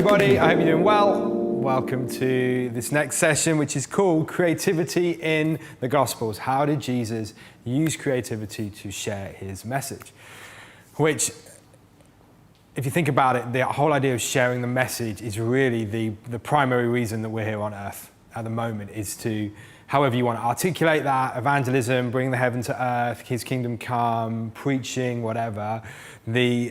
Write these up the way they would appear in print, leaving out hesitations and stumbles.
everybody. I hope you're doing well. Welcome to this next session, which is called Creativity in the Gospels. How did Jesus use creativity to share his message? Which, if you think about it, the whole idea of sharing the message is really the primary reason that we're here on earth at the moment, is to, however you want to articulate that, evangelism, bring the heaven to earth, his kingdom come, preaching, whatever. The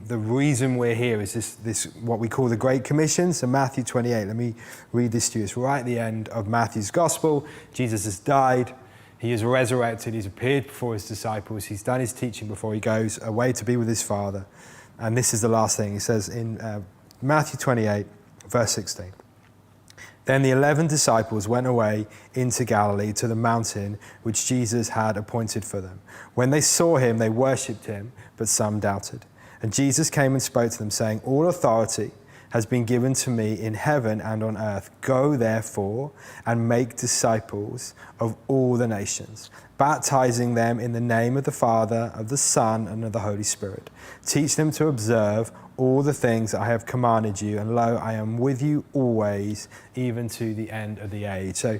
reason we're here is this what we call the Great Commission. So Matthew 28, let me read this to you. It's right at the end of Matthew's gospel. Jesus has died. He is resurrected. He's appeared before his disciples. He's done his teaching before he goes away to be with his Father. And this is the last thing. He says in Matthew 28, verse 16. Then the 11 disciples went away into Galilee to the mountain which Jesus had appointed for them. When they saw him, they worshipped him, but some doubted. And Jesus came and spoke to them, saying, "All authority has been given to me in heaven and on earth. Go therefore and make disciples of all the nations, baptizing them in the name of the Father, of the Son, and of the Holy Spirit. Teach them to observe all the things that I have commanded you, and lo, I am with you always, even to the end of the age." So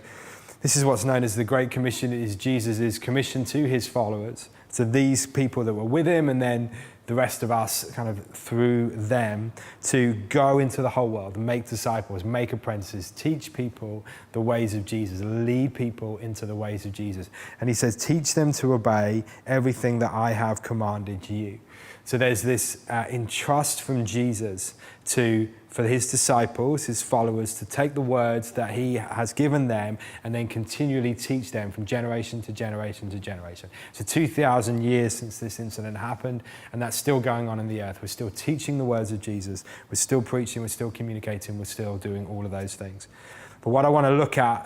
this is what's known as the Great Commission. It is Jesus' commission to his followers, to these people that were with him, and then the rest of us kind of through them, to go into the whole world and make disciples, make apprentices, teach people the ways of Jesus, lead people into the ways of Jesus. And he says, teach them to obey everything that I have commanded you. So there's this entrust from Jesus for his disciples, his followers, to take the words that he has given them and then continually teach them from generation to generation to generation. So 2,000 years since this incident happened, and that's still going on in the earth. We're still teaching the words of Jesus. We're still preaching. We're still communicating. We're still doing all of those things. But what I want to look at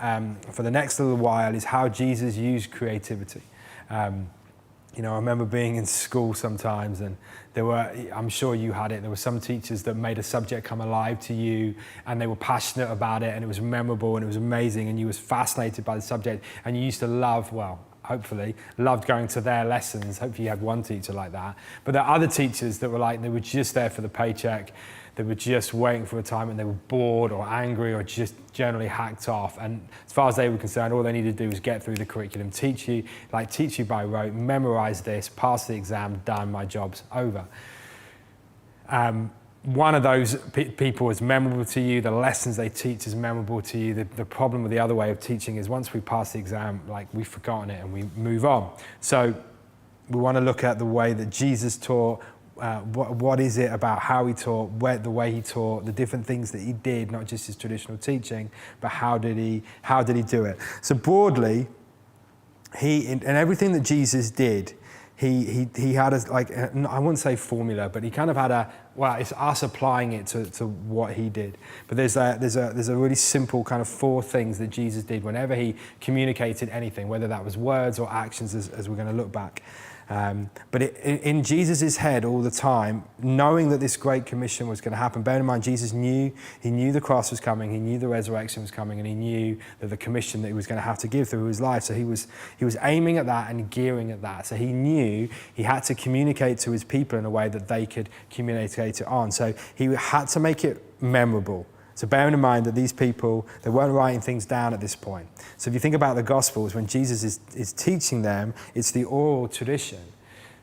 for the next little while is how Jesus used creativity. I remember being in school sometimes, and I'm sure you had it, there were some teachers that made a subject come alive to you, and they were passionate about it, and it was memorable, and it was amazing, and you was fascinated by the subject, and you used to hopefully loved going to their lessons. Hopefully you had one teacher like that. But there are other teachers that were like, they were just there for the paycheck. They were just waiting for a time, and they were bored or angry or just generally hacked off. And as far as they were concerned, all they needed to do was get through the curriculum, teach you by rote, memorize this, pass the exam, done, my job's over. One of those people is memorable to you. The lessons they teach is memorable to you. The problem with the other way of teaching is once we pass the exam, we've forgotten it and we move on. So we want to look at the way that Jesus taught. What is it about how he taught, the way he taught, the different things that he did, not just his traditional teaching, but how did he do it? So broadly, in everything that Jesus did, he had I wouldn't say formula, but he kind of had it's us applying it to what he did. But there's a really simple kind of 4 things that Jesus did whenever he communicated anything, whether that was words or actions, as we're going to look back. But in Jesus' head all the time, knowing that this Great Commission was going to happen, bear in mind, Jesus knew the cross was coming, he knew the resurrection was coming, and he knew that the commission that he was going to have to give through his life. So he was aiming at that and gearing at that. So he knew he had to communicate to his people in a way that they could communicate it on. So he had to make it memorable. So bearing in mind that these people, they weren't writing things down at this point. So if you think about the Gospels, when Jesus is teaching them, it's the oral tradition.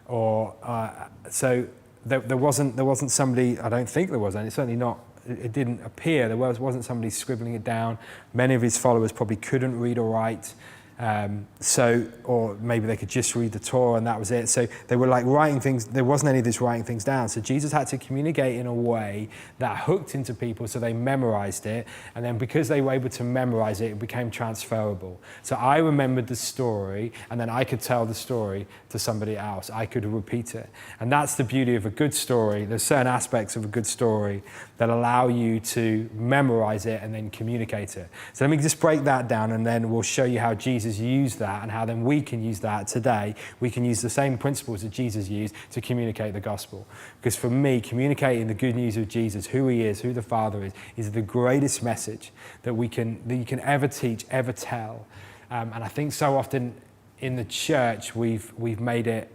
So there wasn't somebody, I don't think there was, and it's certainly not, it didn't appear, there wasn't somebody scribbling it down. Many of his followers probably couldn't read or write. Or maybe they could just read the Torah and that was it. So they were writing things, there wasn't any of this writing things down. So Jesus had to communicate in a way that hooked into people so they memorized it. And then because they were able to memorize it, it became transferable. So I remembered the story, and then I could tell the story to somebody else. I could repeat it. And that's the beauty of a good story. There's certain aspects of a good story that allow you to memorize it and then communicate it. So let me just break that down, and then we'll show you how Jesus used that and how then we can use that today. We can use the same principles that Jesus used to communicate the gospel. Because for me, communicating the good news of Jesus, who he is, who the Father is the greatest message that you can ever teach, ever tell. And I think so often in the church, we've made it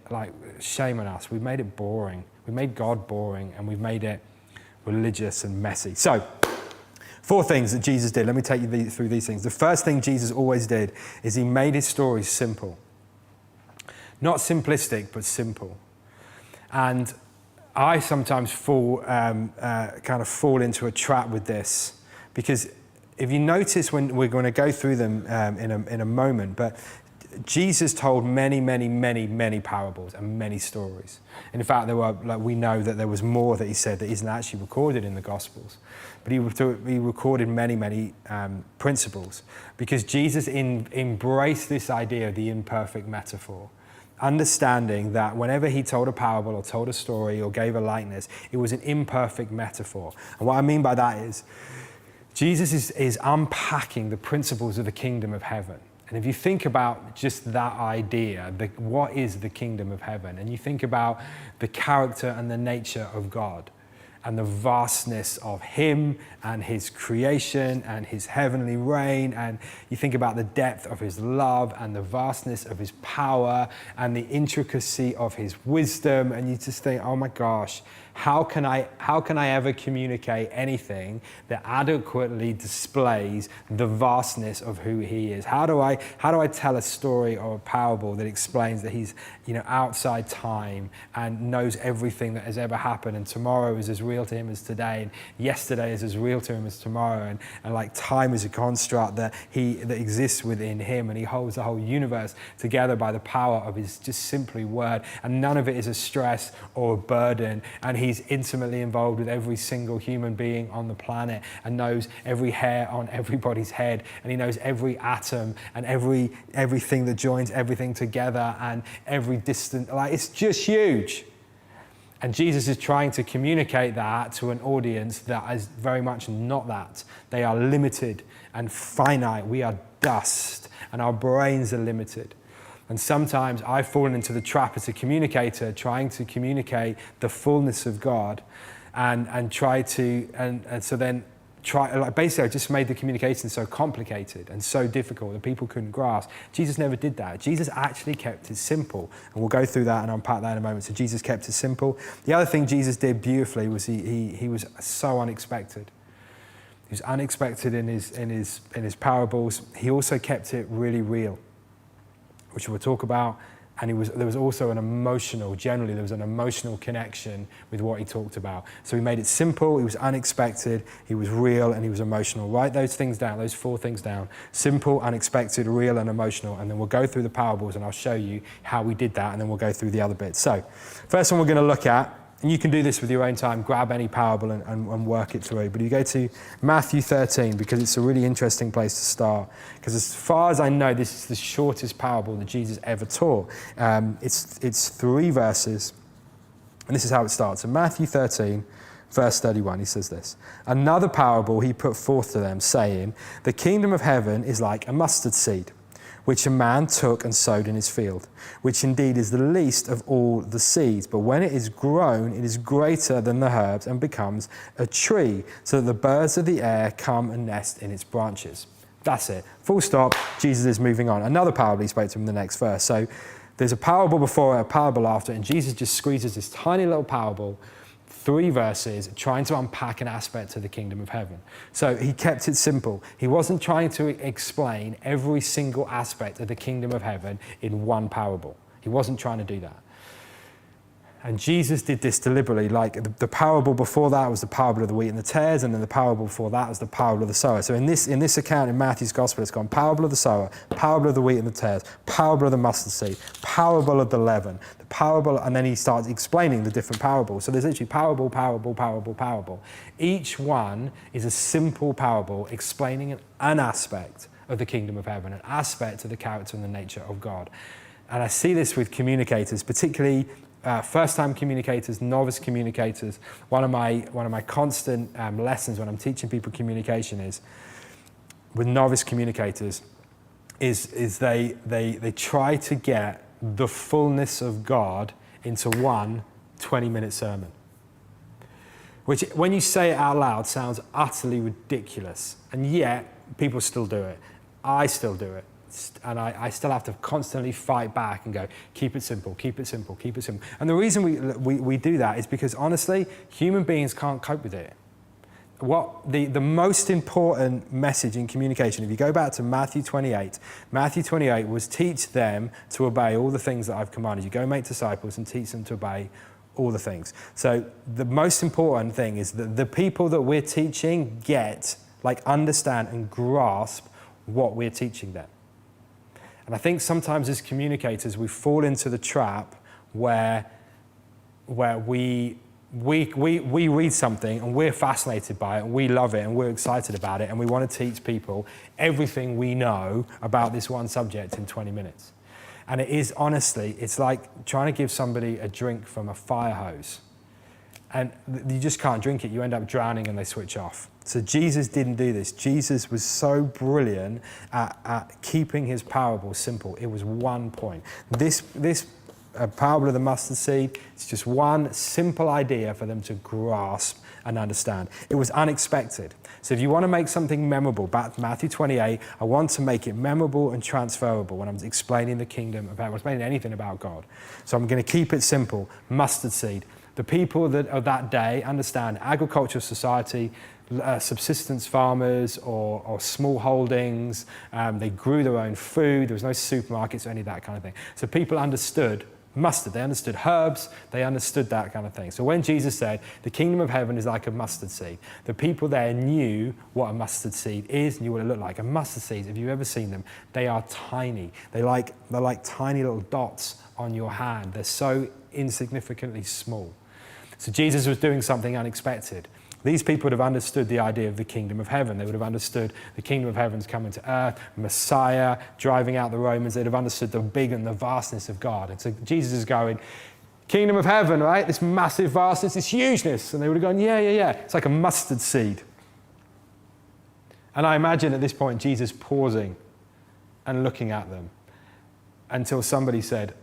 shame on us. We've made it boring. We made God boring, and we've made it religious and messy. So, 4 things that Jesus did. Let me take you through these things. The first thing Jesus always did is he made his stories simple. Not simplistic, but simple. And I sometimes fall into a trap with this, because if you notice, when we're going to go through them in a moment, but Jesus told many, many, many, many parables and many stories. And in fact, we know that there was more that he said that isn't actually recorded in the Gospels. But he recorded many, many principles, because Jesus embraced this idea of the imperfect metaphor, understanding that whenever he told a parable or told a story or gave a likeness, it was an imperfect metaphor. And what I mean by that is, Jesus is unpacking the principles of the kingdom of heaven. And if you think about just that idea, what is the kingdom of heaven? And you think about the character and the nature of God, and the vastness of him and his creation and his heavenly reign, and you think about the depth of his love and the vastness of his power and the intricacy of his wisdom, and you just think, oh my gosh, how can I ever communicate anything that adequately displays the vastness of who he is? How do I tell a story or a parable that explains that he's, outside time and knows everything that has ever happened, and tomorrow is as real to him as today, and yesterday is as real to him as tomorrow, and like time is a construct that exists within him, and he holds the whole universe together by the power of his just simply word, and none of it is a stress or a burden, and he's intimately involved with every single human being on the planet, and knows every hair on everybody's head, and he knows every atom and everything that joins everything together, and every distant, it's just huge. And Jesus is trying to communicate that to an audience that is very much not that. They are limited and finite. We are dust, and our brains are limited. And sometimes I've fallen into the trap as a communicator, trying to communicate the fullness of God, and basically I just made the communication so complicated and so difficult that people couldn't grasp. Jesus never did that. Jesus actually kept it simple, and we'll go through that and unpack that in a moment. So Jesus kept it simple. The other thing Jesus did beautifully was he was so unexpected. He was unexpected in his parables. He also kept it really real, which we'll talk about. And there was also an emotional connection with what he talked about. So he made it simple, he was unexpected, he was real, and he was emotional. Write those things down, those 4 things down. Simple, unexpected, real, and emotional. And then we'll go through the parables, and I'll show you how we did that, and then we'll go through the other bits. So, first one we're going to look at, and you can do this with your own time, grab any parable and work it through. But you go to Matthew 13, because it's a really interesting place to start. Because as far as I know, this is the shortest parable that Jesus ever taught. It's 3 verses, and this is how it starts. In Matthew 13, verse 31, he says this: "Another parable he put forth to them, saying, the kingdom of heaven is like a mustard seed, which a man took and sowed in his field, which indeed is the least of all the seeds. But when it is grown, it is greater than the herbs and becomes a tree, so that the birds of the air come and nest in its branches." That's it. Full stop. Jesus is moving on. Another parable he spoke to him in the next verse. So there's a parable before, a parable after, and Jesus just squeezes this tiny little parable, 3 verses, trying to unpack an aspect of the kingdom of heaven. So he kept it simple. He wasn't trying to explain every single aspect of the kingdom of heaven in one parable. He wasn't trying to do that. And Jesus did this deliberately. Like the parable before that was the parable of the wheat and the tares, and then the parable before that was the parable of the sower. So in this account in Matthew's gospel, it's gone parable of the sower, parable of the wheat and the tares, parable of the mustard seed, parable of the leaven, the parable, and then he starts explaining the different parables. So there's literally parable, parable, parable, parable. Each one is a simple parable explaining an aspect of the kingdom of heaven, an aspect of the character and the nature of God. And I see this with communicators, particularly first-time communicators, novice communicators. One of my constant lessons when I'm teaching people communication is with novice communicators is they try to get the fullness of God into one 20-minute sermon, which when you say it out loud sounds utterly ridiculous, and yet people still do it. I still do it. and I still have to constantly fight back and go, keep it simple, keep it simple, keep it simple. And the reason we do that is because, honestly, human beings can't cope with it. What the most important message in communication, if you go back to Matthew 28 was teach them to obey all the things that I've commanded you. Go make disciples and teach them to obey all the things. So the most important thing is that the people that we're teaching understand and grasp what we're teaching them. And I think sometimes as communicators, we fall into the trap where we read something and we're fascinated by it and we love it and we're excited about it and we want to teach people everything we know about this one subject in 20 minutes. And it is, honestly, it's like trying to give somebody a drink from a fire hose. And you just can't drink it. You end up drowning and they switch off. So Jesus didn't do this. Jesus was so brilliant at keeping his parable simple. It was one point. This parable of the mustard seed, it's just one simple idea for them to grasp and understand. It was unexpected. So if you want to make something memorable, back to Matthew 28, I want to make it memorable and transferable when I'm explaining the kingdom of heaven, explaining anything about God. So I'm going to keep it simple. Mustard seed. The people that of that day understand agricultural society, subsistence farmers or small holdings. They grew their own food. There was no supermarkets or any of that kind of thing. So people understood mustard. They understood herbs. They understood that kind of thing. So when Jesus said, the kingdom of heaven is like a mustard seed, the people there knew what a mustard seed is, knew what it looked like. And mustard seeds, if you've ever seen them, they are tiny. They're like tiny little dots on your hand. They're so insignificantly small. So Jesus was doing something unexpected. These people would have understood the idea of the kingdom of heaven. They would have understood the kingdom of heaven's coming to earth, Messiah driving out the Romans. They'd have understood the big and the vastness of God. And so Jesus is going, kingdom of heaven, right? This massive vastness, this hugeness. And they would have gone, yeah. It's like a mustard seed. And I imagine at this point Jesus pausing and looking at them until somebody said,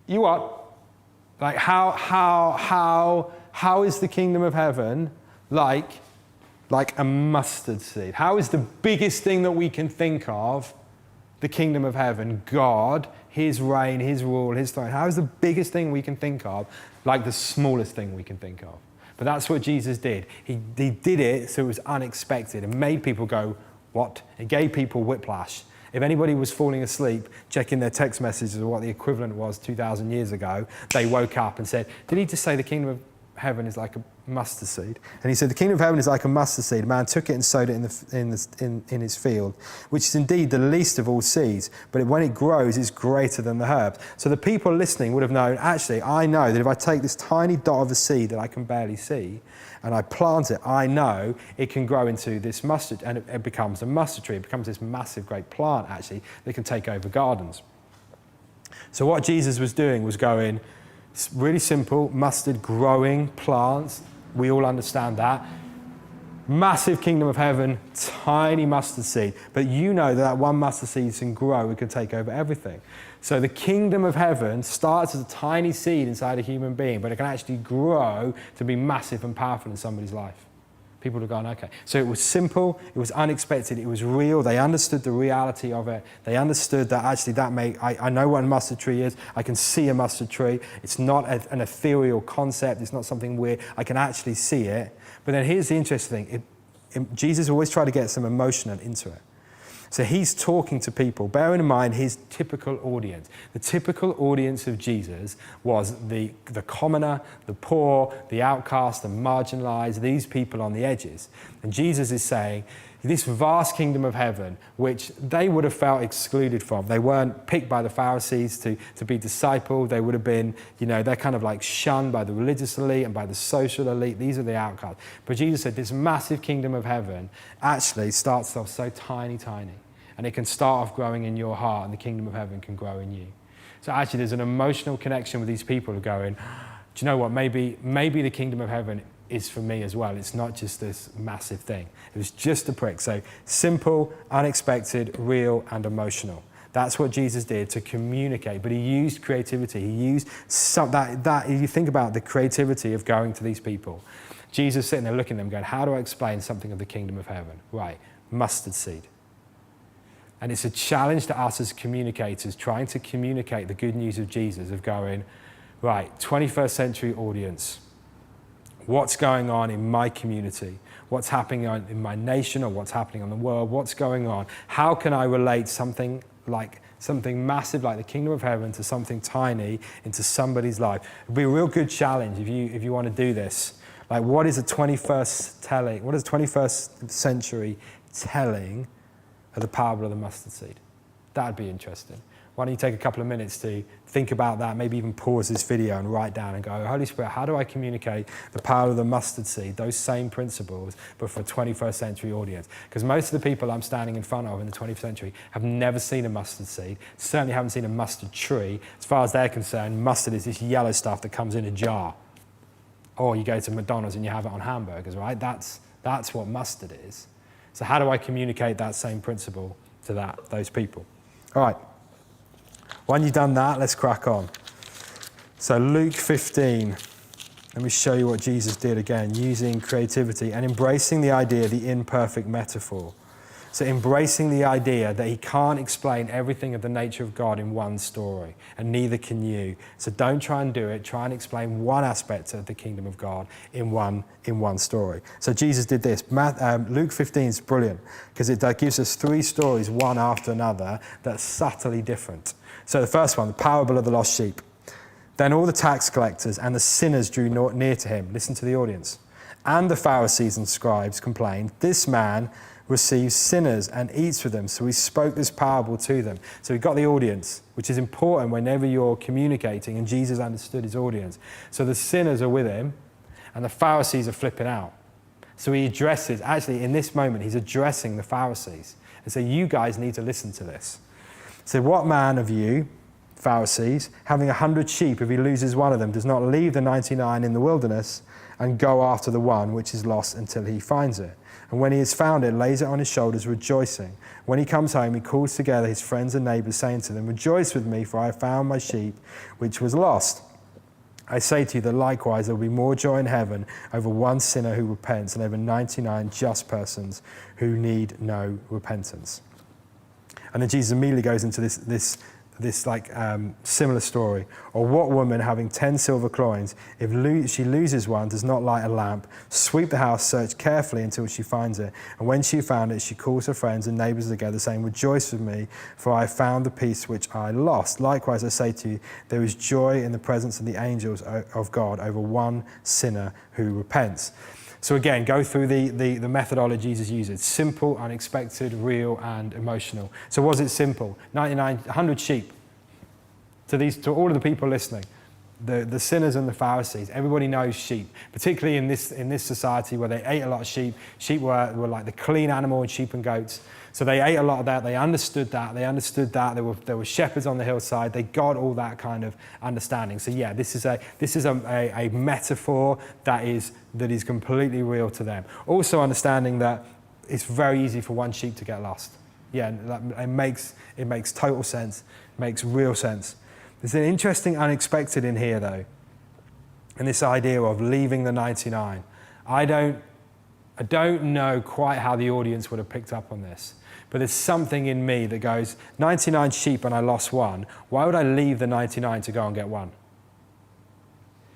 you what? Like how is the kingdom of heaven like a mustard seed? How is the biggest thing that we can think of the kingdom of heaven, God, his reign, his rule, his throne? How is the biggest thing we can think of like the smallest thing we can think of? But that's what Jesus did. He did it so it was unexpected and made people go, what? It gave people whiplash. If anybody was falling asleep, checking their text messages or what the equivalent was 2,000 years ago, they woke up and said, did he just say the kingdom of heaven is like a mustard seed? And he said, the kingdom of heaven is like a mustard seed. A man took it and sowed it in his field, which is indeed the least of all seeds. But when it grows, it's greater than the herb. So the people listening would have known, actually, I know that if I take this tiny dot of a seed that I can barely see, and I plant it, I know it can grow into this mustard, and it becomes a mustard tree. It becomes this massive, great plant, actually, that can take over gardens. So what Jesus was doing was going, really simple, mustard growing plants. We all understand that. Massive kingdom of heaven, tiny mustard seed. But you know that one mustard seed can grow, it can take over everything. So the kingdom of heaven starts as a tiny seed inside a human being, but it can actually grow to be massive and powerful in somebody's life. People have gone, okay. So it was simple, it was unexpected, it was real. They understood the reality of it. They understood that actually I know what a mustard tree is. I can see a mustard tree. It's not an ethereal concept. It's not something weird. I can actually see it. But then here's the interesting thing. Jesus always tried to get some emotion into it. So he's talking to people. Bear in mind his typical audience. The typical audience of Jesus was the commoner, the poor, the outcast, the marginalized, these people on the edges. And Jesus is saying, this vast kingdom of heaven, which they would have felt excluded from. They weren't picked by the Pharisees to be discipled. They would have been, they're kind of like shunned by the religious elite and by the social elite. These are the outcasts. But Jesus said this massive kingdom of heaven actually starts off so tiny. And it can start off growing in your heart, and the kingdom of heaven can grow in you. So actually there's an emotional connection with these people who are going, do you know what, maybe the kingdom of heaven is for me as well. It's not just this massive thing. It was just a prick. So simple, unexpected, real, and emotional. That's what Jesus did to communicate. But he used creativity. He used that. If you think about the creativity of going to these people, Jesus sitting there looking at them going, how do I explain something of the kingdom of heaven? Right, mustard seed. And it's a challenge to us as communicators, trying to communicate the good news of Jesus, of going, right, 21st century audience, what's going on in my community? What's happening in my nation, or what's happening in the world? What's going on? How can I relate something massive like the kingdom of heaven to something tiny into somebody's life? It'd be a real good challenge if you want to do this. Like, what is a 21st century telling of the parable of the mustard seed? That'd be interesting. Why don't you take a couple of minutes to think about that, maybe even pause this video and write down and go, Holy Spirit, how do I communicate the power of the mustard seed, those same principles, but for a 21st century audience? Because most of the people I'm standing in front of in the 20th century have never seen a mustard seed, certainly haven't seen a mustard tree. As far as they're concerned, mustard is this yellow stuff that comes in a jar. Or you go to McDonald's and you have it on hamburgers, right? That's what mustard is. So how do I communicate that same principle to those people? All right. When you've done that, let's crack on. So Luke 15, let me show you what Jesus did again, using creativity and embracing the idea of the imperfect metaphor. So embracing the idea that he can't explain everything of the nature of God in one story, and neither can you. So don't try and do it. Try and explain one aspect of the kingdom of God in one story. So Jesus did this. Luke 15 is brilliant because it gives us 3 stories, one after another, that's subtly different. So the first one, the parable of the lost sheep. Then all the tax collectors and the sinners drew near to him. Listen to the audience. And the Pharisees and scribes complained, this man receives sinners and eats with them. So he spoke this parable to them. So he got the audience, which is important whenever you're communicating, and Jesus understood his audience. So the sinners are with him, and the Pharisees are flipping out. So he addresses, actually in this moment, he's addressing the Pharisees. And so you guys need to listen to this. So what man of you, Pharisees, having 100 sheep, if he loses one of them, does not leave the 99 in the wilderness and go after the one which is lost until he finds it? And when he has found it, lays it on his shoulders, rejoicing. When he comes home, he calls together his friends and neighbors, saying to them, rejoice with me, for I have found my sheep which was lost. I say to you that likewise there will be more joy in heaven over one sinner who repents than over 99 just persons who need no repentance. And then Jesus immediately goes into this similar story. Or what woman having 10 silver coins, if she loses one, does not light a lamp, sweep the house, search carefully until she finds it. And when she found it, she calls her friends and neighbors together, saying, rejoice with me, for I have found the piece which I lost. Likewise, I say to you, there is joy in the presence of the angels of God over one sinner who repents. So again, go through the methodology Jesus uses. Simple, unexpected, real, and emotional. So was it simple? 100 sheep. To all of the people listening, the sinners and the Pharisees, everybody knows sheep, particularly in this society where they ate a lot of sheep. Sheep were like the clean animal in sheep and goats. So they ate a lot of that. They understood that. There were shepherds on the hillside. They got all that kind of understanding. So yeah, this is a metaphor that is completely real to them. Also understanding that it's very easy for one sheep to get lost. Yeah, it makes total sense. Makes real sense. There's an interesting unexpected in here though, and this idea of leaving the 99. I don't know quite how the audience would have picked up on this. But there's something in me that goes, 99 sheep and I lost one. Why would I leave the 99 to go and get one?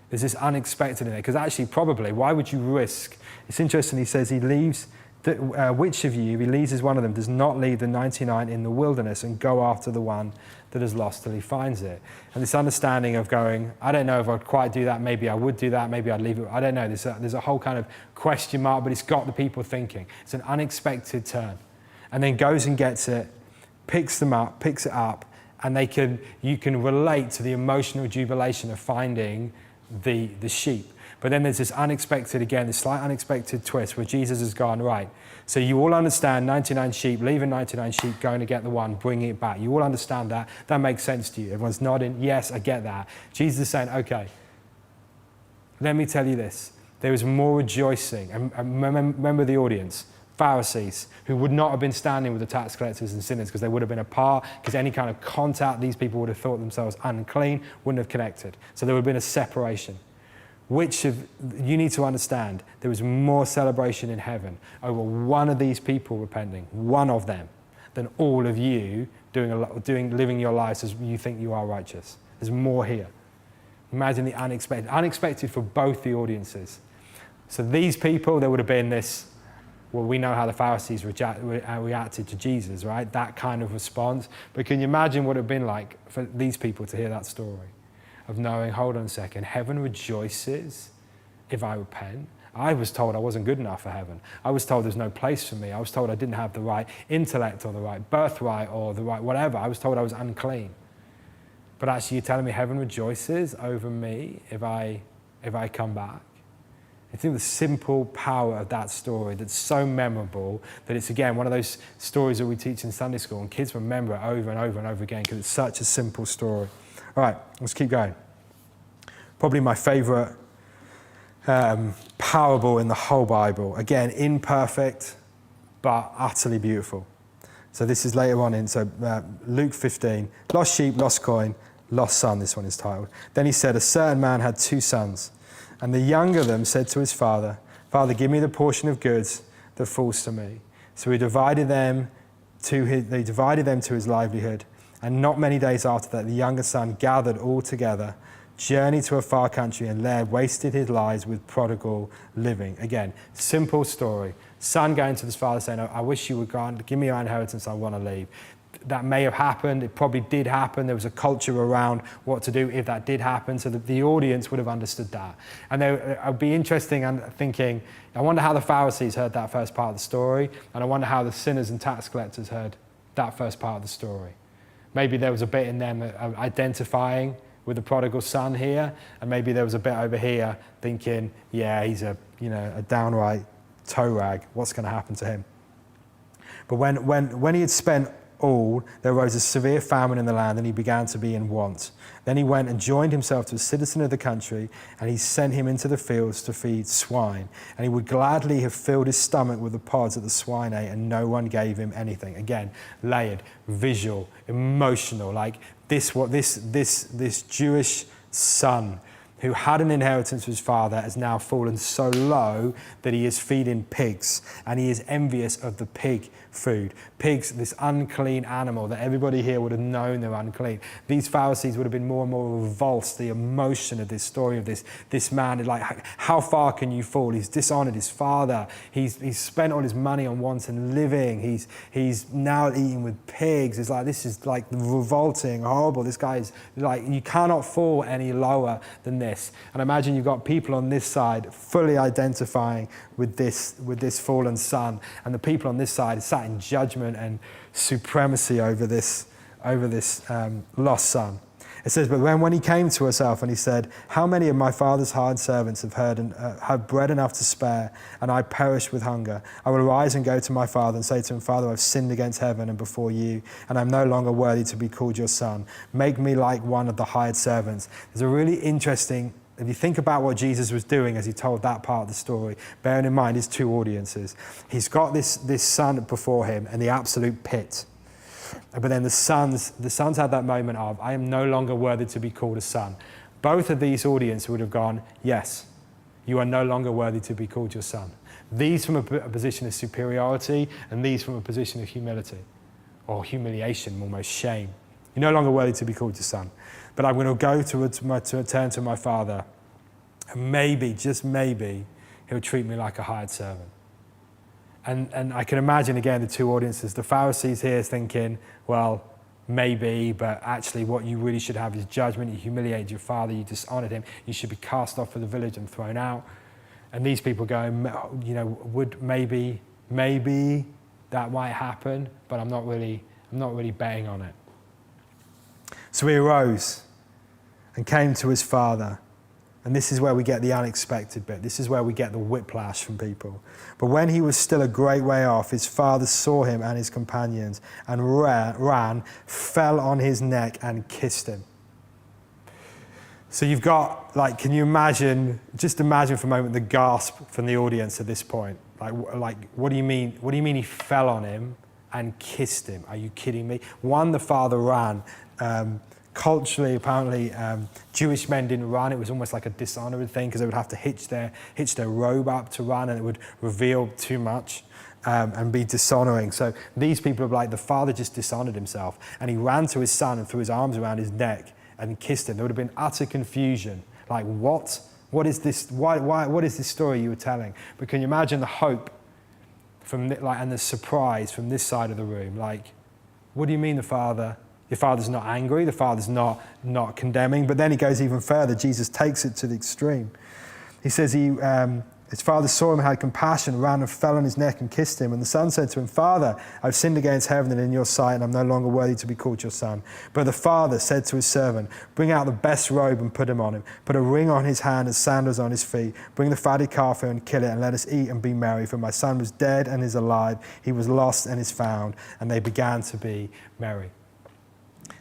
There's this unexpected in it. Because actually, probably, why would you risk? It's interesting, he says he leaves, which of you, if he leaves one of them, does not leave the 99 in the wilderness and go after the one that is lost till he finds it? And this understanding of going, I don't know if I'd quite do that. Maybe I would do that. Maybe I'd leave it. I don't know. There's a whole kind of question mark, but it's got the people thinking. It's an unexpected turn. And then goes and gets it, picks it up, and you can relate to the emotional jubilation of finding the sheep. But then there's this slight unexpected twist where Jesus has gone, right, so you all understand 99 sheep, leaving 99 sheep, going to get the one, bringing it back. You all understand that. That makes sense to you. Everyone's nodding, yes, I get that. Jesus is saying, okay, let me tell you this. There is more rejoicing. And remember the audience. Pharisees, who would not have been standing with the tax collectors and sinners because they would have been apart, because any kind of contact, these people would have thought themselves unclean, wouldn't have connected. So there would have been a separation. You need to understand, there was more celebration in heaven over one of these people repenting, one of them, than all of you living your lives as you think you are righteous. There's more here. Imagine the unexpected. Unexpected for both the audiences. So these people, there would have been this, well, we know how the Pharisees reacted to Jesus, right? That kind of response. But can you imagine what it would have been like for these people to hear that story? Of knowing, hold on a second, heaven rejoices if I repent. I was told I wasn't good enough for heaven. I was told there's no place for me. I was told I didn't have the right intellect or the right birthright or the right whatever. I was told I was unclean. But actually you're telling me heaven rejoices over me if I come back. I think the simple power of that story that's so memorable that it's, again, one of those stories that we teach in Sunday school, and kids remember it over and over and over again because it's such a simple story. All right, let's keep going. Probably my favorite parable in the whole Bible. Again, imperfect, but utterly beautiful. So this is later on in Luke 15, lost sheep, lost coin, lost son, this one is titled. Then he said, a certain man had 2 sons. And the younger of them said to his father, Father, give me the portion of goods that falls to me. So he divided them to his livelihood. And not many days after that, the younger son gathered all together, journeyed to a far country, and there wasted his lives with prodigal living. Again, simple story. Son going to his father saying, I wish you would give me your inheritance, I want to leave. That may have happened. It probably did happen. There was a culture around what to do if that did happen, so that the audience would have understood that. And it would be interesting and thinking, I wonder how the Pharisees heard that first part of the story, and I wonder how the sinners and tax collectors heard that first part of the story. Maybe there was a bit in them identifying with the prodigal son here, and maybe there was a bit over here thinking, yeah, he's a downright toe rag. What's going to happen to him? But when he had spent all, there arose a severe famine in the land, and he began to be in want. Then he went and joined himself to a citizen of the country, and he sent him into the fields to feed swine. And he would gladly have filled his stomach with the pods that the swine ate, and no one gave him anything. Again, layered, visual, emotional, like this Jewish son who had an inheritance from his father has now fallen so low that he is feeding pigs, and he is envious of the pig food. Pigs, this unclean animal that everybody here would have known they're unclean. These Pharisees would have been more and more revulsed, the emotion of this story of this man. Like, how far can you fall? He's dishonored his father. He's spent all his money on wanton living. He's now eating with pigs. It's like, this is like revolting, horrible. This guy is like, you cannot fall any lower than this. And imagine you've got people on this side fully identifying with this fallen son, and the people on this side sat in judgment and supremacy over this lost son. It says, but when he came to himself and he said, how many of my father's hired servants have bread enough to spare, and I perish with hunger? I will arise and go to my father and say to him, Father, I've sinned against heaven and before you, and I'm no longer worthy to be called your son. Make me like one of the hired servants. There's a really interesting, if you think about what Jesus was doing as he told that part of the story, bearing in mind his 2 audiences. He's got this son before him and the absolute pit. But then the sons had that moment of, I am no longer worthy to be called a son. Both of these audiences would have gone, yes, you are no longer worthy to be called your son. These from a position of superiority, and these from a position of humility, or humiliation, almost shame. You're no longer worthy to be called your son. But I'm going to go to return to my father, and maybe, just maybe, he'll treat me like a hired servant. And I can imagine, again, the 2 audiences. The Pharisees here thinking, well, maybe, but actually what you really should have is judgment. You humiliated your father, you dishonored him, you should be cast off of the village and thrown out. And these people going, would maybe that might happen, but I'm not really betting on it. So he arose and came to his father. And this is where we get the unexpected bit. This is where we get the whiplash from people. But when he was still a great way off, his father saw him and his companions and ran, fell on his neck and kissed him. So you've got, can you imagine, just imagine for a moment the gasp from the audience at this point. What do you mean? What do you mean he fell on him and kissed him? Are you kidding me? One, the father ran. Culturally, apparently, Jewish men didn't run. It was almost like a dishonored thing because they would have to hitch their robe up to run, and it would reveal too much. and be dishonoring. So these people are like, the father just dishonored himself, and he ran to his son and threw his arms around his neck and kissed him. There would have been utter confusion. Like, what? What is this? Why? What is this story you were telling? But can you imagine the hope and the surprise from this side of the room? Like, what do you mean your father's not angry, the father's not condemning? But then he goes even further. Jesus takes it to the extreme. He says his father saw him, had compassion, ran and fell on his neck and kissed him. And the son said to him, "Father, I've sinned against heaven and in your sight, and I'm no longer worthy to be called your son." But the father said to his servant, "Bring out the best robe and put him on him. Put a ring on his hand and sandals on his feet. Bring the fatted calf here and kill it, and let us eat and be merry. For my son was dead and is alive. He was lost and is found." And they began to be merry.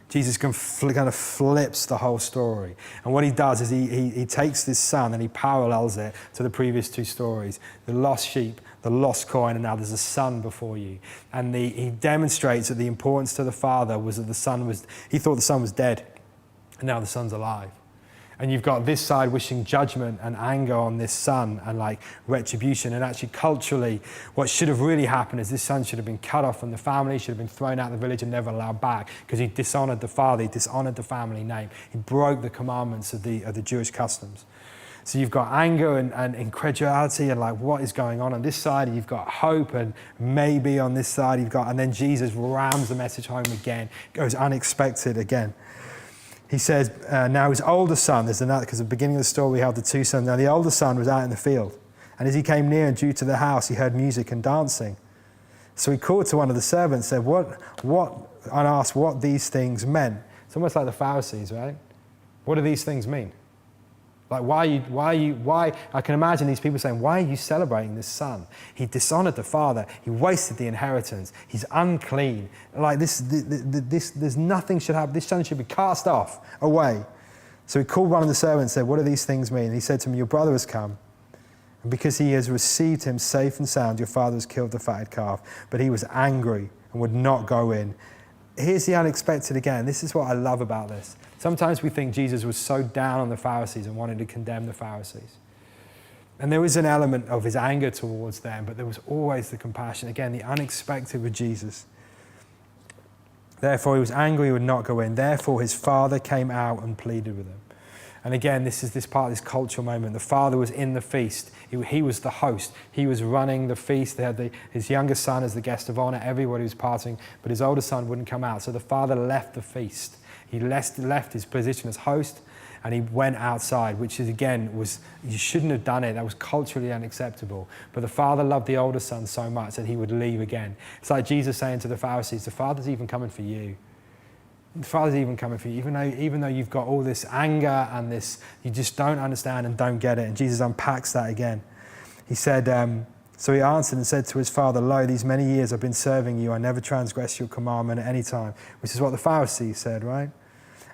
Jesus kind of flips the whole story. And what he does is he takes this son and he parallels it to the previous two stories. The lost sheep, the lost coin, and now there's a son before you. And he demonstrates that the importance to the father was that he thought the son was dead, and now the son's alive. And you've got this side wishing judgment and anger on this son and like retribution. And actually culturally, what should have really happened is this son should have been cut off from the family, should have been thrown out of the village and never allowed back, because he dishonored the father, he dishonored the family name. He broke the commandments of the Jewish customs. So you've got anger and incredulity and like, what is going on this side? And you've got hope, and maybe on this side and then Jesus rams the message home again, goes unexpected again. He says, now his older son, there's another, because at the beginning of the story we have the two sons. Now the older son was out in the field, and as he came near and drew to the house, he heard music and dancing. So he called to one of the servants, said, and asked what these things meant. It's almost like the Pharisees, right? What do these things mean? Like, why? I can imagine these people saying, "Why are you celebrating this son? He dishonored the father. He wasted the inheritance. He's unclean. Like this, there's nothing should happen. This son should be cast off, away." So he called one of the servants and said, "What do these things mean?" And he said to him, "Your brother has come, and because he has received him safe and sound, your father has killed the fatted calf." But he was angry and would not go in. Here's the unexpected again. This is what I love about this. Sometimes we think Jesus was so down on the Pharisees and wanted to condemn the Pharisees. And there was an element of his anger towards them, but there was always the compassion. Again, the unexpected with Jesus. Therefore, he was angry, he would not go in. Therefore, his father came out and pleaded with him. And again, this is this part of this cultural moment. The father was in the feast. He was the host. He was running the feast. They had his younger son as the guest of honor. Everybody was partying, but his older son wouldn't come out. So the father left the feast. He left his position as host, and he went outside, which is, again, you shouldn't have done it. That was culturally unacceptable. But the father loved the older son so much that he would leave again. It's like Jesus saying to the Pharisees, the father's even coming for you. The father's even coming for you, even though you've got all this anger and this, you just don't understand and don't get it. And Jesus unpacks that again. He said, so he answered and said to his father, "Lo, these many years I've been serving you. I never transgressed your commandment at any time," which is what the Pharisees said, right?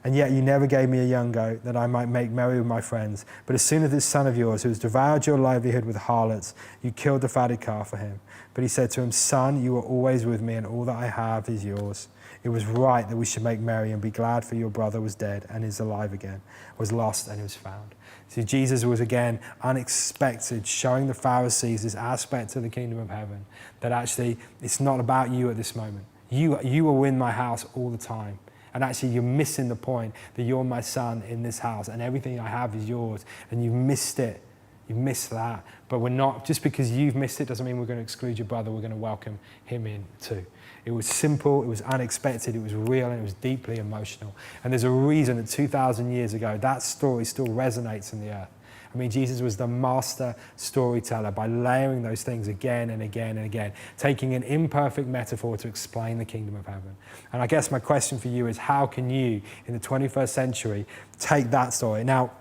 "And yet you never gave me a young goat that I might make merry with my friends. But as soon as this son of yours, who has devoured your livelihood with harlots, you killed the fatted calf for him." But he said to him, "Son, you are always with me, and all that I have is yours. It was right that we should make merry and be glad, for your brother was dead and is alive again, was lost and is found." See, Jesus was again unexpected, showing the Pharisees this aspect of the kingdom of heaven, that actually it's not about you at this moment. You will in my house all the time. And actually you're missing the point that you're my son in this house and everything I have is yours, and you've missed it. You've missed that. But we're not, just because you've missed it doesn't mean we're going to exclude your brother. We're going to welcome him in too. It was simple, it was unexpected, it was real, and it was deeply emotional. And there's a reason that 2,000 years ago, that story still resonates in the earth. I mean, Jesus was the master storyteller by layering those things again and again and again, taking an imperfect metaphor to explain the kingdom of heaven. And I guess my question for you is, how can you, in the 21st century, take that story? Now,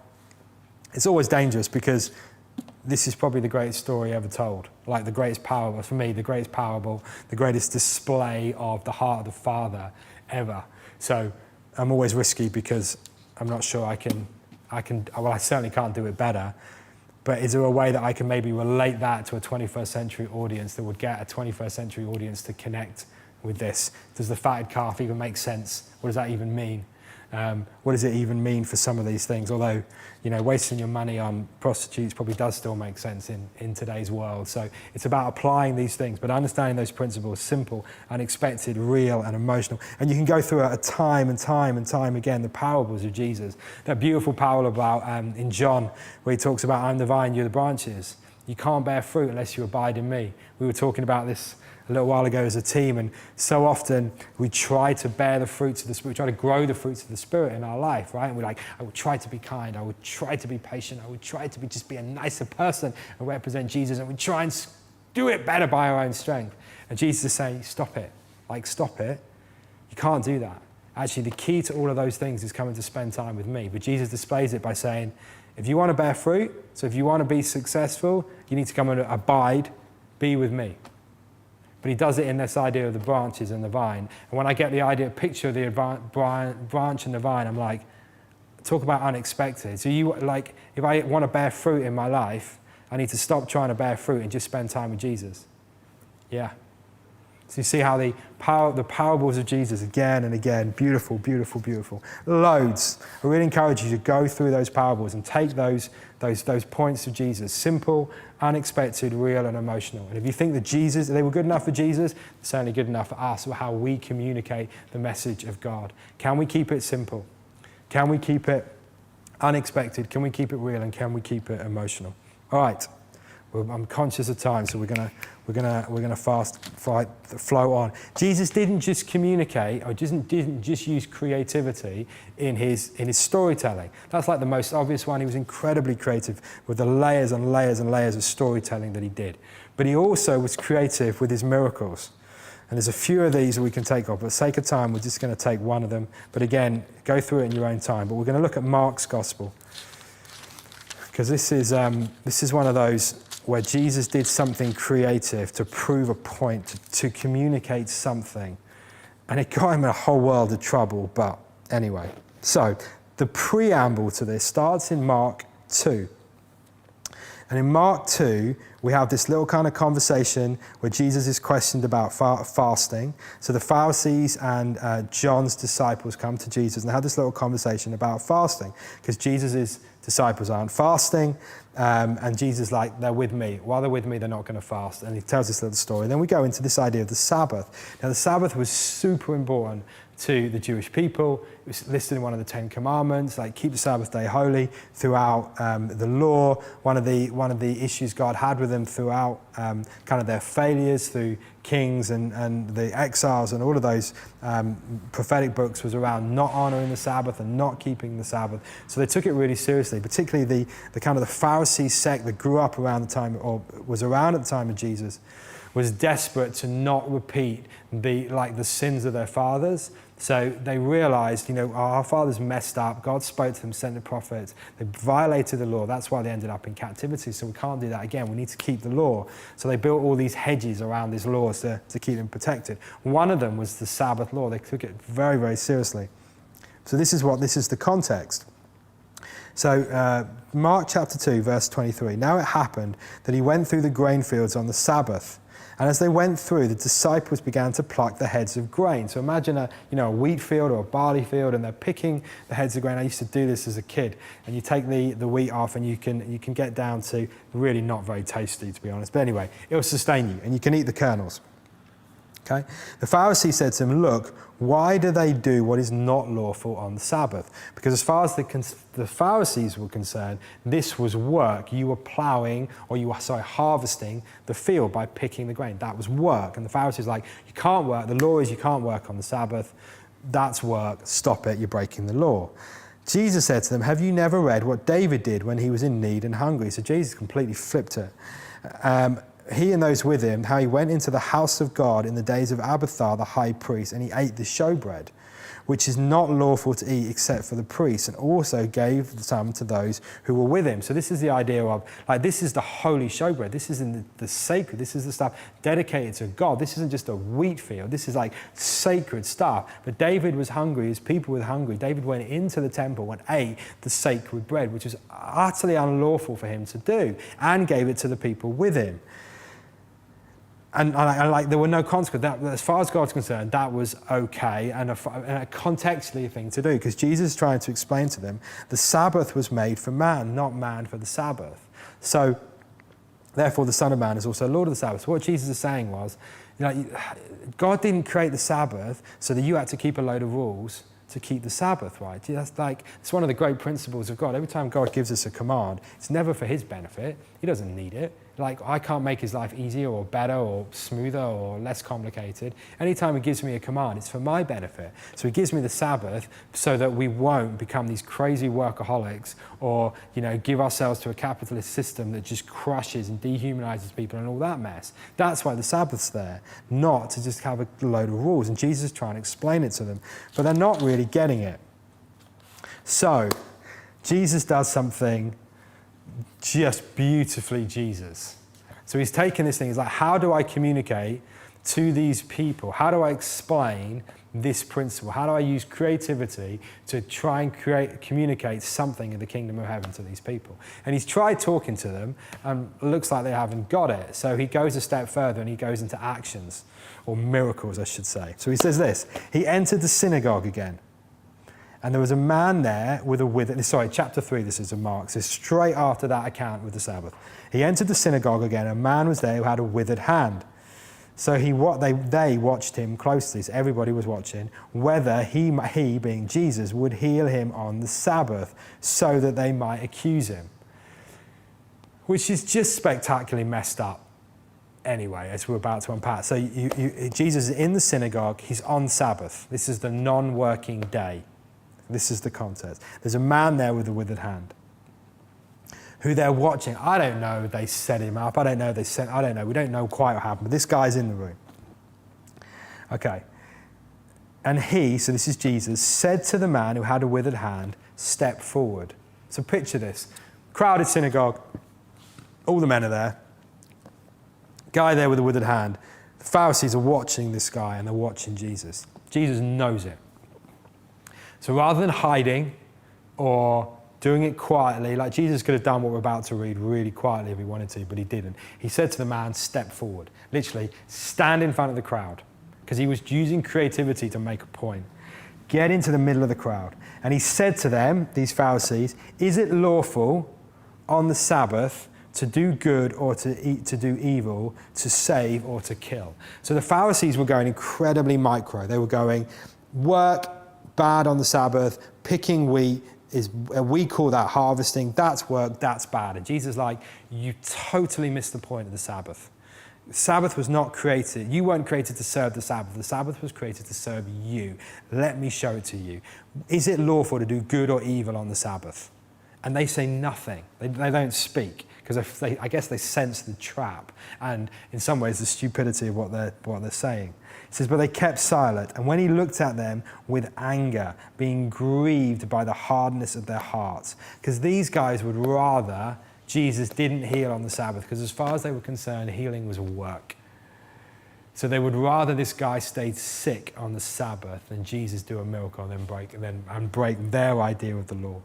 it's always dangerous because this is probably the greatest story ever told. Like the greatest parable, for me, the greatest parable, the greatest display of the heart of the Father ever. So I'm always risky because I'm not sure I certainly can't do it better. But is there a way that I can maybe relate that to a 21st century audience that would get a 21st century audience to connect with this? Does the fatted calf even make sense? What does that even mean? What does it even mean for some of these things? Although, wasting your money on prostitutes probably does still make sense in today's world. So it's about applying these things, but understanding those principles, simple, unexpected, real, and emotional. And you can go through it time and time and time again, the parables of Jesus. That beautiful parable about in John, where he talks about, I'm the vine, you're the branches. You can't bear fruit unless you abide in me. We were talking about this a little while ago as a team, and so often we try to bear the fruits of the Spirit, we try to grow the fruits of the Spirit in our life, right? And we're like, I would try to be kind, I would try to be patient, I would try to just be a nicer person and represent Jesus, and we try and do it better by our own strength. And Jesus is saying, stop it. Stop it. You can't do that. Actually, the key to all of those things is coming to spend time with me. But Jesus displays it by saying, if you want to bear fruit, so if you want to be successful, you need to come and abide, be with me. But he does it in this idea of the branches and the vine. And when I get the picture of the branch and the vine, I'm like, talk about unexpected. So if I want to bear fruit in my life, I need to stop trying to bear fruit and just spend time with Jesus. Yeah. So you see how the parables of Jesus again and again, beautiful, beautiful, beautiful. Loads. I really encourage you to go through those parables and take those points of Jesus. Simple, unexpected, real, and emotional. And if you think that they were good enough for Jesus, they're certainly good enough for us, for how we communicate the message of God. Can we keep it simple? Can we keep it unexpected? Can we keep it real? And can we keep it emotional? All right. Well, I'm conscious of time, so we're gonna flow on. Jesus didn't just communicate, or didn't just use creativity in his storytelling. That's like the most obvious one. He was incredibly creative with the layers and layers and layers of storytelling that he did. But he also was creative with his miracles. And there's a few of these that we can take off. For the sake of time, we're just going to take one of them. But again, go through it in your own time. But we're going to look at Mark's gospel, because this is one of those where Jesus did something creative to prove a point, to communicate something. And it got him in a whole world of trouble, but anyway. So, the preamble to this starts in Mark 2. And in Mark 2, we have this little kind of conversation where Jesus is questioned about fasting. So the Pharisees and John's disciples come to Jesus and have this little conversation about fasting, because Jesus' disciples aren't fasting, and Jesus is like, they're with me. While they're with me, they're not going to fast. And he tells this little story. Then we go into this idea of the Sabbath. Now, the Sabbath was super important to the Jewish people. It was listed in one of the 10 Commandments, like keep the Sabbath day holy throughout the law. One of the issues God had with them throughout kind of their failures through kings and the exiles and all of those prophetic books was around not honoring the Sabbath and not keeping the Sabbath. So they took it really seriously, particularly the kind of the Pharisee sect that grew up around the time, or was around at the time of Jesus, was desperate to not repeat the sins of their fathers. So they realized, our fathers messed up. God spoke to them, sent the prophets. They violated the law. That's why they ended up in captivity. So we can't do that again. We need to keep the law. So they built all these hedges around these laws to keep them protected. One of them was the Sabbath law. They took it very, very seriously. So this is the context. So Mark chapter 2, verse 23. Now it happened that he went through the grain fields on the Sabbath. And as they went through, the disciples began to pluck the heads of grain. So imagine a wheat field or a barley field, and they're picking the heads of grain. I used to do this as a kid. And you take the wheat off, and you can get down to really not very tasty, to be honest. But anyway, it will sustain you, and you can eat the kernels. Okay? The Pharisee said to him, look, why do they do what is not lawful on the Sabbath? Because as far as the Pharisees were concerned, this was work. You were plowing, or harvesting the field by picking the grain. That was work. And the Pharisees were like, you can't work. The law is you can't work on the Sabbath. That's work. Stop it. You're breaking the law. Jesus said to them, have you never read what David did when he was in need and hungry? So Jesus completely flipped it. He and those with him, how he went into the house of God in the days of Abiathar the high priest, and he ate the showbread, which is not lawful to eat except for the priests, and also gave some to those who were with him. So this is the idea of, this is the holy showbread. This is in the sacred. This is the stuff dedicated to God. This isn't just a wheat field. This is sacred stuff. But David was hungry. His people were hungry. David went into the temple and ate the sacred bread, which was utterly unlawful for him to do, and gave it to the people with him. And like there were no consequences. As far as God's concerned, that was okay and a contextually thing to do, because Jesus is trying to explain to them the Sabbath was made for man, not man for the Sabbath. So therefore the Son of Man is also Lord of the Sabbath. So what Jesus is saying was, God didn't create the Sabbath so that you had to keep a load of rules to keep the Sabbath, right? It's one of the great principles of God. Every time God gives us a command, it's never for his benefit. He doesn't need it. I can't make his life easier or better or smoother or less complicated. Anytime he gives me a command, it's for my benefit. So he gives me the Sabbath so that we won't become these crazy workaholics or, give ourselves to a capitalist system that just crushes and dehumanizes people and all that mess. That's why the Sabbath's there, not to just have a load of rules. And Jesus is trying to explain it to them, but they're not really getting it. So Jesus does something just beautifully Jesus. So he's taken this thing, he's like, how do I communicate to these people? How do I explain this principle? How do I use creativity to try and communicate something in the kingdom of heaven to these people? And he's tried talking to them, and it looks like they haven't got it. So he goes a step further and he goes into actions, or miracles, I should say. So he says this, he entered the synagogue again. And there was a man there with a withered... Sorry, chapter 3, this is in Mark. So straight after that account with the Sabbath. He entered the synagogue again. A man was there who had a withered hand. So they watched him closely. So everybody was watching whether he, being Jesus, would heal him on the Sabbath so that they might accuse him. Which is just spectacularly messed up anyway, as we're about to unpack. So Jesus is in the synagogue. He's on Sabbath. This is the non-working day. This is the context. There's a man there with a withered hand who they're watching. I don't know, they set him up. I don't know. We don't know quite what happened, but this guy's in the room. Okay. And he, so this is Jesus, said to the man who had a withered hand, step forward. So picture this. Crowded synagogue. All the men are there. Guy there with a withered hand. The Pharisees are watching this guy and they're watching Jesus. Jesus knows it. So rather than hiding or doing it quietly, like Jesus could have done what we're about to read really quietly if he wanted to, but he didn't. He said to the man, step forward. Literally, stand in front of the crowd, because he was using creativity to make a point. Get into the middle of the crowd. And he said to them, these Pharisees, is it lawful on the Sabbath to do good or to do evil, to save or to kill? So the Pharisees were going incredibly micro. They were going, work, bad on the Sabbath, picking wheat, we call that harvesting, that's work, that's bad. And Jesus is like, you totally missed the point of the Sabbath. The Sabbath was not created, you weren't created to serve the Sabbath. The Sabbath was created to serve you. Let me show it to you. Is it lawful to do good or evil on the Sabbath? And they say nothing. They don't speak, because I guess they sense the trap and in some ways the stupidity of what they're saying. It says, but they kept silent. And when he looked at them with anger, being grieved by the hardness of their hearts, because these guys would rather Jesus didn't heal on the Sabbath, because as far as they were concerned, healing was work. So they would rather this guy stayed sick on the Sabbath than Jesus do a miracle and break their idea of the law.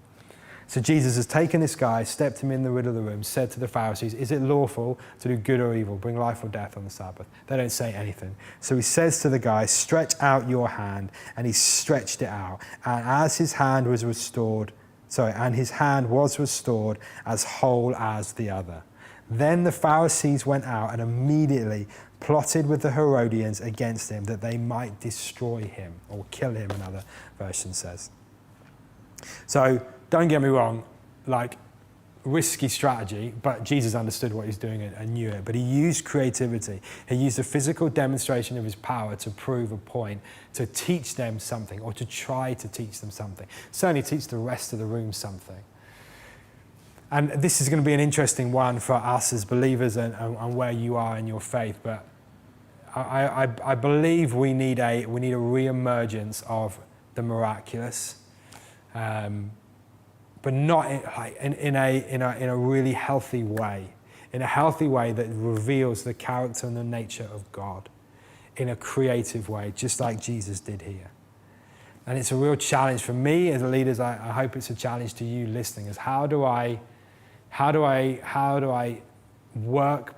So Jesus has taken this guy, stepped him in the middle of the room, said to the Pharisees, is it lawful to do good or evil, bring life or death on the Sabbath? They don't say anything. So he says to the guy, stretch out your hand. And he stretched it out. And as his hand was restored, as whole as the other. Then the Pharisees went out and immediately plotted with the Herodians against him, that they might destroy him or kill him, another version says. So don't get me wrong, risky strategy, but Jesus understood what he's doing and knew it. But he used creativity. He used a physical demonstration of his power to prove a point, to teach them something, or to try to teach them something. Certainly teach the rest of the room something. And this is going to be an interesting one for us as believers and where you are in your faith. But I believe we need a re-emergence of the miraculous. But not in a really healthy way, in a healthy way that reveals the character and the nature of God in a creative way, just like Jesus did here. And it's a real challenge for me as leaders. I hope it's a challenge to you listening, is how do I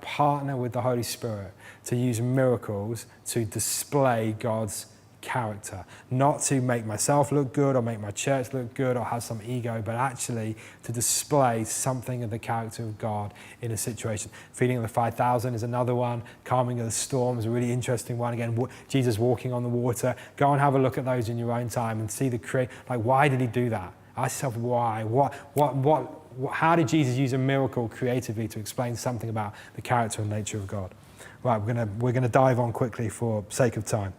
partner with the Holy Spirit to use miracles to display God's character, not to make myself look good or make my church look good or have some ego, but actually to display something of the character of God in a situation. Feeding of the 5,000 is another one. Calming of the storm is a really interesting one. Again, Jesus walking on the water. Go and have a look at those in your own time and see why did he do that? Ask yourself why. How did Jesus use a miracle creatively to explain something about the character and nature of God? Right, we're gonna dive on quickly for sake of time.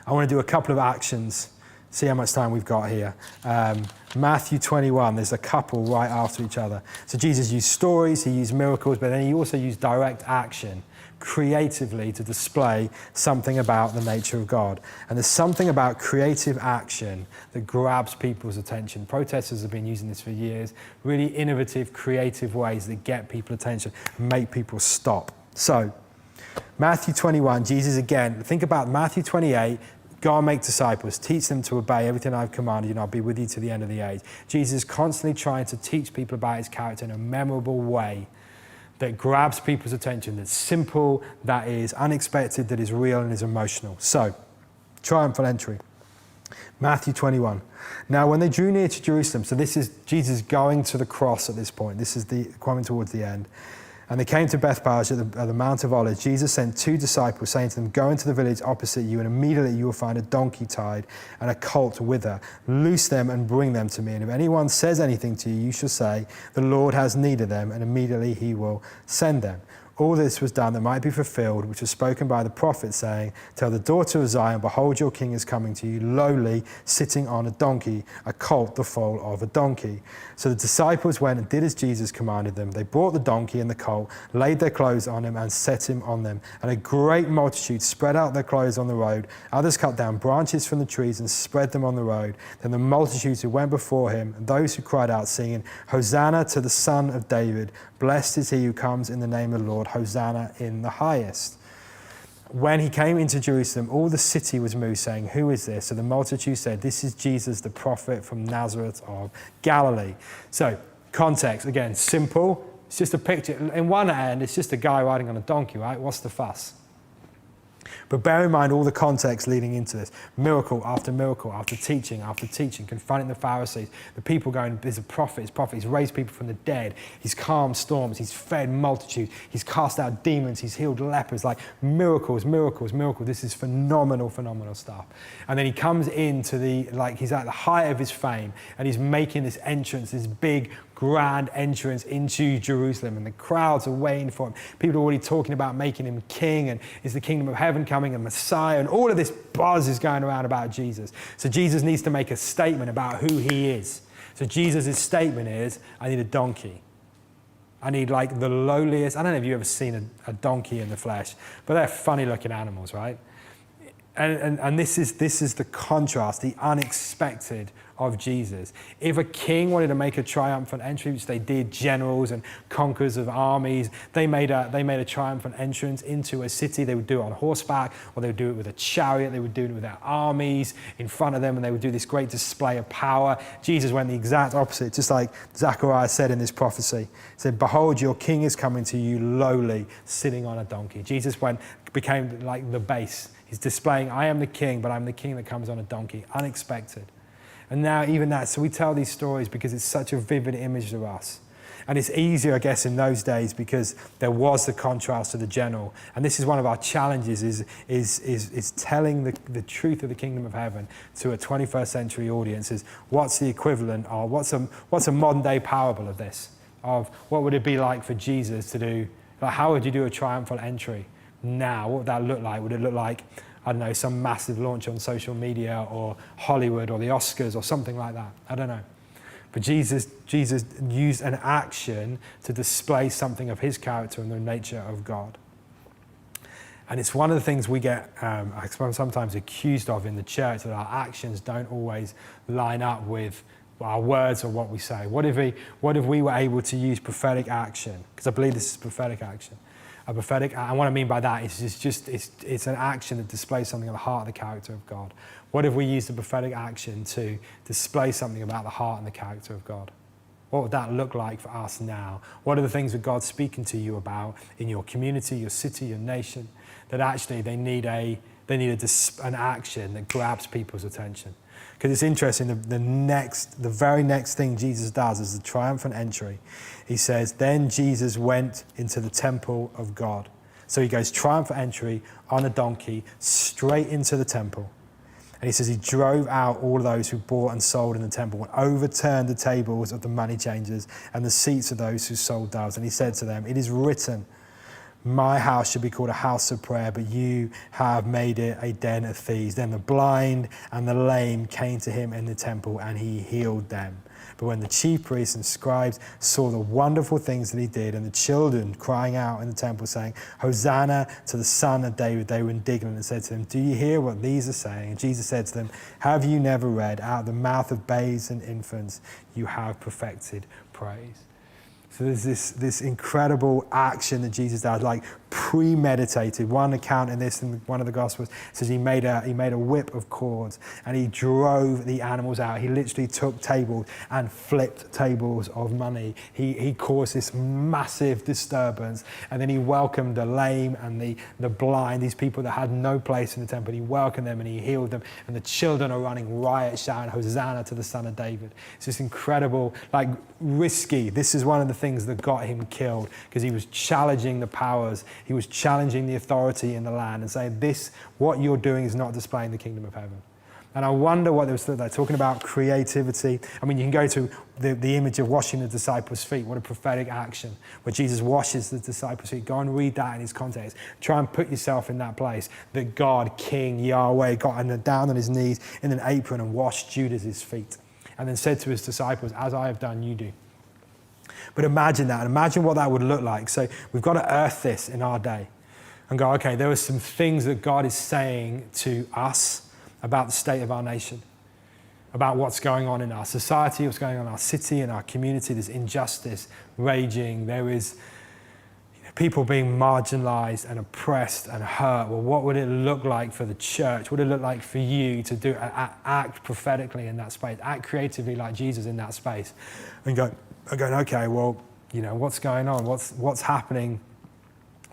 I want to do a couple of actions, see how much time we've got here. Matthew 21, there's a couple right after each other. So Jesus used stories, he used miracles, but then he also used direct action creatively to display something about the nature of God. And there's something about creative action that grabs people's attention. Protesters have been using this for years, really innovative, creative ways that get people's attention and make people stop. So, Matthew 21, Jesus again, think about Matthew 28, go and make disciples, teach them to obey everything I've commanded you, and I'll be with you to the end of the age. Jesus is constantly trying to teach people about his character in a memorable way that grabs people's attention, that's simple, that is unexpected, that is real and is emotional. So, triumphal entry. Matthew 21. Now, when they drew near to Jerusalem, so this is Jesus going to the cross at this point. This is coming towards the end. And they came to Bethphage at the Mount of Olives. Jesus sent 2 disciples, saying to them, go into the village opposite you, and immediately you will find a donkey tied and a colt with her. Loose them and bring them to me. And if anyone says anything to you, you shall say, the Lord has need of them, and immediately he will send them. All this was done that might be fulfilled, which was spoken by the prophet, saying, tell the daughter of Zion, behold, your king is coming to you, lowly, sitting on a donkey, a colt, the foal of a donkey. So the disciples went and did as Jesus commanded them. They brought the donkey and the colt, laid their clothes on him, and set him on them. And a great multitude spread out their clothes on the road. Others cut down branches from the trees and spread them on the road. Then the multitudes who went before him, and those who cried out, singing, Hosanna to the Son of David. Blessed is he who comes in the name of the Lord. Hosanna in the highest. When he came into Jerusalem, all the city was moved, saying, who is this? So the multitude said, this is Jesus, the prophet from Nazareth of Galilee. So, context, again, simple. It's just a picture. In one end, it's just a guy riding on a donkey, right? What's the fuss? But bear in mind all the context leading into this. Miracle after teaching, confronting the Pharisees. The people going, he's a prophet, he's raised people from the dead. He's calmed storms, he's fed multitudes, he's cast out demons, he's healed lepers. Like miracles. This is phenomenal stuff. And then he comes into he's at the height of his fame, and he's making this entrance, this big, grand entrance into Jerusalem, and the crowds are waiting for him. People are already talking about making him king, and is the kingdom of heaven coming, and Messiah, and all of this buzz is going around about Jesus. So Jesus needs to make a statement about who he is. So Jesus' statement is, I need a donkey. I need the lowliest, I don't know if you've ever seen a donkey in the flesh, but they're funny looking animals, right? And this is the contrast, the unexpected of Jesus. If a king wanted to make a triumphant entry, which they did, generals and conquerors of armies, they made a triumphant entrance into a city. They would do it on horseback, or they would do it with a chariot. They would do it with their armies in front of them, and they would do this great display of power. Jesus went the exact opposite, just like Zechariah said in this prophecy. He said, behold, your king is coming to you lowly, sitting on a donkey. Jesus became like the base. He's displaying, I am the king, but I'm the king that comes on a donkey. Unexpected. And now even that, so we tell these stories because it's such a vivid image to us. And it's easier, I guess, in those days because there was the contrast to the general. And this is one of our challenges, is telling the truth of the kingdom of heaven to a 21st century audience. Is what's the equivalent of, what's a modern day parable of this? Of what would it be like for Jesus to do, how would you do a triumphal entry now? What would that look like? Would it look like, I don't know, some massive launch on social media or Hollywood or the Oscars or something like that? I don't know. But Jesus used an action to display something of his character and the nature of God. And it's one of the things we get sometimes accused of in the church, that our actions don't always line up with our words or what we say. What if we were able to use prophetic action? Because I believe this is prophetic action. And what I mean by that is it's an action that displays something of the heart of the character of God. What if we use the prophetic action to display something about the heart and the character of God? What would that look like for us now? What are the things that God's speaking to you about in your community, your city, your nation, that actually they need an action that grabs people's attention? Because it's interesting, the very next thing Jesus does is the triumphant entry. He says, then Jesus went into the temple of God. So he goes triumphant entry on a donkey straight into the temple. And he says he drove out all of those who bought and sold in the temple and overturned the tables of the money changers and the seats of those who sold doves. And he said to them, it is written, my house should be called a house of prayer, but you have made it a den of thieves. Then the blind and the lame came to him in the temple and he healed them. But when the chief priests and scribes saw the wonderful things that he did and the children crying out in the temple saying, Hosanna to the Son of David, they were indignant and said to him, do you hear what these are saying? And Jesus said to them, have you never read, out of the mouth of babes and infants you have perfected praise? So there's this incredible action that Jesus does, like premeditated. One account in this, in one of the Gospels, says he made a whip of cords and he drove the animals out. He literally took tables and flipped tables of money. He caused this massive disturbance, and then he welcomed the lame and the blind, these people that had no place in the temple. He welcomed them and he healed them, and the children are running riot, shouting, Hosanna to the Son of David. It's just incredible, like risky. This is one of the things that got him killed, because he was challenging the powers. He was challenging the authority in the land and saying, what you're doing is not displaying the kingdom of heaven. And I wonder what they're talking about creativity. I mean, you can go to the image of washing the disciples' feet. What a prophetic action, where Jesus washes the disciples' feet. Go and read that in his context. Try and put yourself in that place, that God, King, Yahweh, got down on his knees in an apron and washed Judas's feet, and then said to his disciples, as I have done, you do. But imagine that, and imagine what that would look like. So we've got to earth this in our day and go, okay, there are some things that God is saying to us about the state of our nation, about what's going on in our society, what's going on in our city, in our community. There's injustice raging. There is people being marginalized and oppressed and hurt. Well, what would it look like for the church? What would it look like for you to act prophetically in that space, act creatively like Jesus in that space, and going, okay, well, what's going on? What's happening?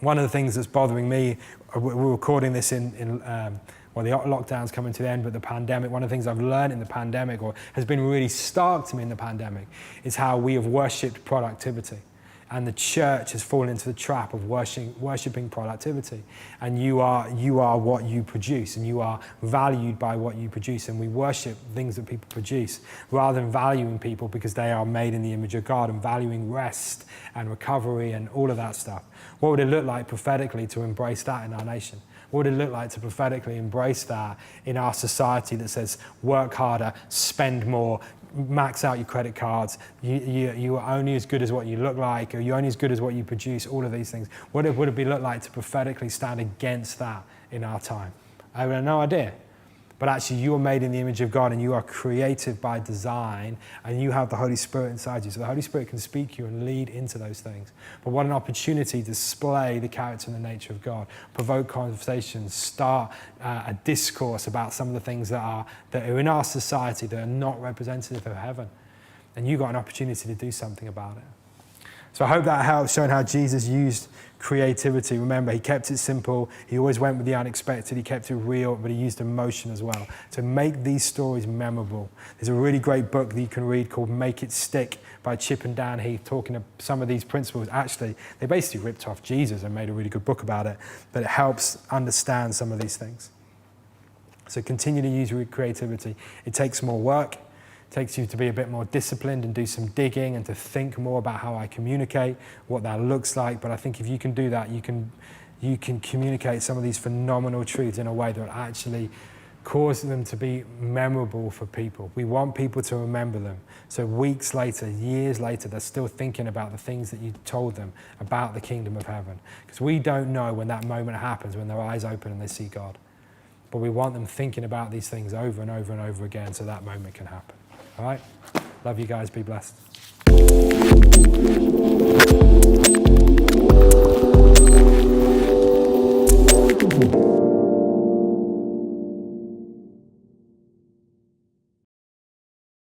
One of the things that's bothering me, we're recording this the lockdown's coming to the end, but the pandemic, one of the things I've learned in the pandemic, or has been really stark to me in the pandemic, is how we have worshipped productivity. And the church has fallen into the trap of worshipping productivity. And you are what you produce, and you are valued by what you produce. And we worship things that people produce rather than valuing people because they are made in the image of God, and valuing rest and recovery and all of that stuff. What would it look like prophetically to embrace that in our nation? What would it look like to prophetically embrace that in our society that says work harder, spend more, max out your credit cards, you are only as good as what you look like, or you're only as good as what you produce, all of these things? What would it look like to prophetically stand against that in our time? I have no idea. But actually, you are made in the image of God, and you are creative by design, and you have the Holy Spirit inside you. So the Holy Spirit can speak to you and lead into those things. But what an opportunity to display the character and the nature of God, provoke conversations, start a discourse about some of the things that are in our society that are not representative of heaven. And you've got an opportunity to do something about it. So I hope that helps, showing how Jesus used creativity. Remember, he kept it simple. He always went with the unexpected. He kept it real, but he used emotion as well to make these stories memorable. There's a really great book that you can read called Make It Stick by Chip and Dan Heath, talking of some of these principles. Actually, they basically ripped off Jesus and made a really good book about it, but it helps understand some of these things. So continue to use creativity. It takes more work. Takes you to be a bit more disciplined and do some digging and to think more about how I communicate, what that looks like. But I think if you can do that, you can communicate some of these phenomenal truths in a way that will actually cause them to be memorable for people. We want people to remember them. So weeks later, years later, they're still thinking about the things that you told them about the kingdom of heaven. Because we don't know when that moment happens, when their eyes open and they see God. But we want them thinking about these things over and over and over again so that moment can happen. All right? Love you guys. Be blessed.